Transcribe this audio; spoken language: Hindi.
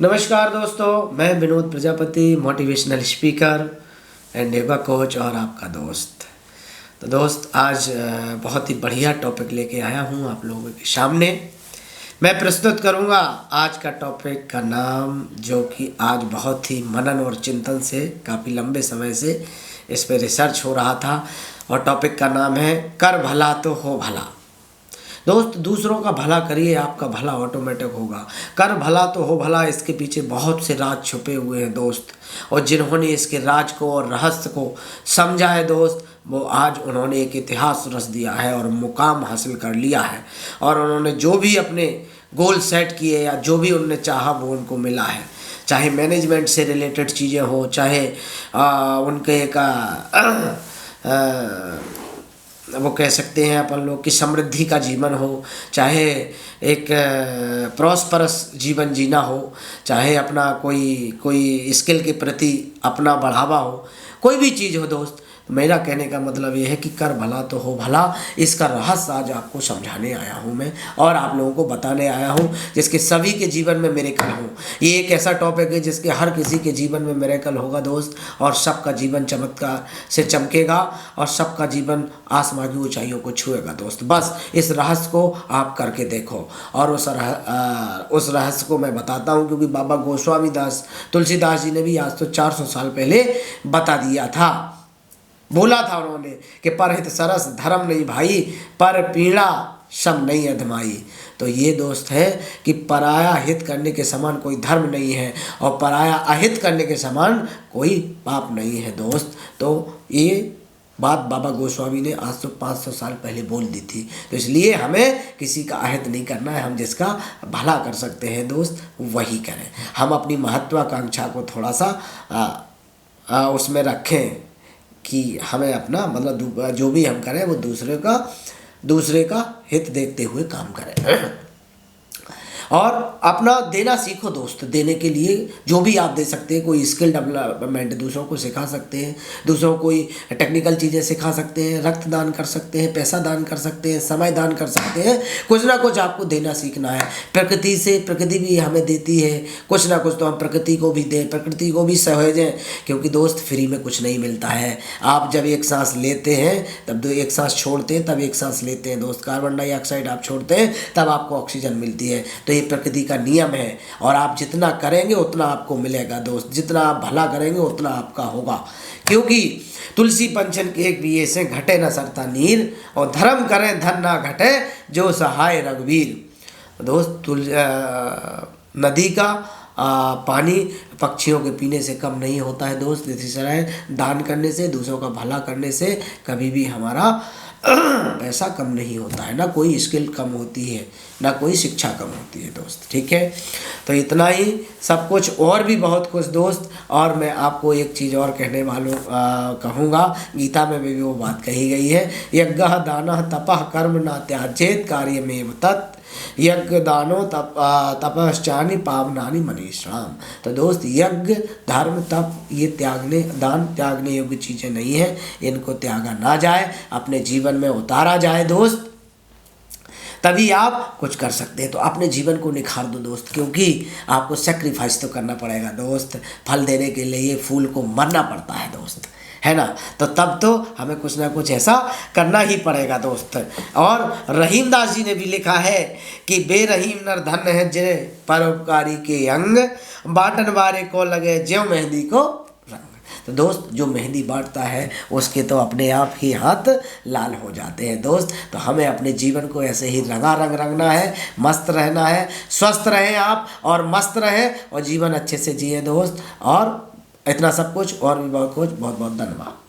नमस्कार दोस्तों, मैं Vinod Prajapati, motivational speaker and yoga coach और आपका दोस्त। तो दोस्त, आज बहुत ही बढ़िया टॉपिक लेके आया हूँ आप लोगों के सामने। मैं प्रस्तुत करूँगा आज का टॉपिक का नाम, जो कि आज बहुत ही मनन और चिंतन से काफ़ी लंबे समय से इस पर रिसर्च हो रहा था, और टॉपिक का नाम है कर भला तो हो भला। दोस्त, दूसरों का भला करिए, आपका भला ऑटोमेटिक होगा। कर भला तो हो भला, इसके पीछे बहुत से राज छुपे हुए हैं दोस्त, और जिन्होंने इसके राज को और रहस्य को समझा है दोस्त, वो आज उन्होंने एक इतिहास रच दिया है और मुकाम हासिल कर लिया है। और उन्होंने जो भी अपने गोल सेट किए या जो भी उन्होंने चाहा वो उनको मिला है। चाहे मैनेजमेंट से रिलेटेड चीज़ें हो, चाहे उनके एक वो कह सकते हैं अपन लोग कि समृद्धि का जीवन हो, चाहे एक प्रॉस्परस जीवन जीना हो, चाहे अपना कोई स्किल के प्रति अपना बढ़ावा हो, कोई भी चीज़ हो दोस्त। मेरा कहने का मतलब ये है कि कर भला तो हो भला, इसका रहस्य आज आपको समझाने आया हूँ मैं, और आप लोगों को बताने आया हूँ, जिसके सभी के जीवन में मिरेकल हो। ये एक ऐसा टॉपिक है जिसके हर किसी के जीवन में मिरेकल होगा दोस्त, और सबका जीवन चमत्कार से चमकेगा, और सबका जीवन आसमां की ऊंचाइयों को छुएगा दोस्त। बस इस रहस्य को आप करके देखो, और उस रहस्य को मैं बताता हूँ, क्योंकि बाबा गोस्वामी दास तुलसीदास जी ने भी आज तो 400 साल पहले बता दिया था। बोला था उन्होंने कि परहित सरस धर्म नहीं भाई, पर पीड़ा सम नहीं अधमाई। तो ये दोस्त है कि पराया हित करने के समान कोई धर्म नहीं है, और पराया अहित करने के समान कोई पाप नहीं है दोस्त। तो ये बात बाबा गोस्वामी ने आज तो 500 साल पहले बोल दी थी। तो इसलिए हमें किसी का अहित नहीं करना है, हम जिसका भला कर सकते हैं दोस्त वही करें। हम अपनी महत्वाकांक्षा को थोड़ा सा उसमें रखें कि हमें अपना मतलब जो भी हम करें वो दूसरे का हित देखते हुए काम करें, और अपना देना सीखो दोस्त। देने के लिए जो भी आप दे सकते हैं, कोई स्किल डेवलपमेंट दूसरों को सिखा सकते हैं, दूसरों को कोई टेक्निकल चीज़ें सिखा सकते हैं, रक्त दान कर सकते हैं, पैसा दान कर सकते हैं, समय दान कर सकते हैं। कुछ ना कुछ आपको देना सीखना है। प्रकृति भी हमें देती है कुछ ना कुछ, तो हम प्रकृति को भी दें, प्रकृति को भी सहेजें, क्योंकि दोस्त फ्री में कुछ नहीं मिलता है। आप जब एक सांस लेते हैं तब एक सांस छोड़ते हैं, तब एक सांस लेते हैं दोस्त। कार्बन डाइऑक्साइड आप छोड़ते हैं तब आपको ऑक्सीजन मिलती है। तो ये प्रकृति का नियम है, और आप जितना करेंगे उतना आपको मिलेगा दोस्त। जितना आप भला करेंगे उतना आपका होगा, क्योंकि तुलसी पंचन के एक भी ऐसे घटे न सरता नीर, और धर्म करें धन ना घटे जो सहाय रघुवीर। दोस्त, नदी का पानी पक्षियों के पीने से कम नहीं होता है दोस्त। इसी तरह दान करने से, दूसरों का भला करने से कभी भी हमारा पैसा कम नहीं होता है, ना कोई स्किल कम होती है, ना कोई शिक्षा कम होती है दोस्त। ठीक है, तो इतना ही, सब कुछ और भी बहुत कुछ दोस्त। और मैं आपको एक चीज़ और कहने वालों कहूँगा, गीता में भी वो बात कही गई है, यज्ञः दानः तपः कर्म न त्याजेत कार्यमेव तत्, यज्ञ दानो तपश्चानि पावनानि मनीषाम। तो दोस्त, यज्ञ धर्म तप ये दान त्यागने योग्य चीज़ें नहीं है, इनको त्यागा ना जाए, अपने जीवन में उतारा जाए दोस्त, तभी आप कुछ कर सकते हैं। तो अपने जीवन को निखार दो दोस्त, क्योंकि आपको सेक्रीफाइस तो करना पड़ेगा दोस्त। फल देने के लिए फूल को मरना पड़ता है दोस्त, है ना। तो तब तो हमें कुछ ना कुछ ऐसा करना ही पड़ेगा दोस्त। और रहीम दास जी ने भी लिखा है कि बेरहीम नर धन है जे परोपकारी के अंग, बाटन वारे को लगे ज्यों मेहंदी को रंग। तो दोस्त, जो मेहंदी बांटता है उसके तो अपने आप ही हाथ लाल हो जाते हैं दोस्त। तो हमें अपने जीवन को ऐसे ही रंगना है, मस्त रहना है। स्वस्थ रहें आप, और मस्त रहें, और जीवन अच्छे से जिए दोस्त। और इतना सब कुछ और भी बहुत कुछ। बहुत बहुत धन्यवाद।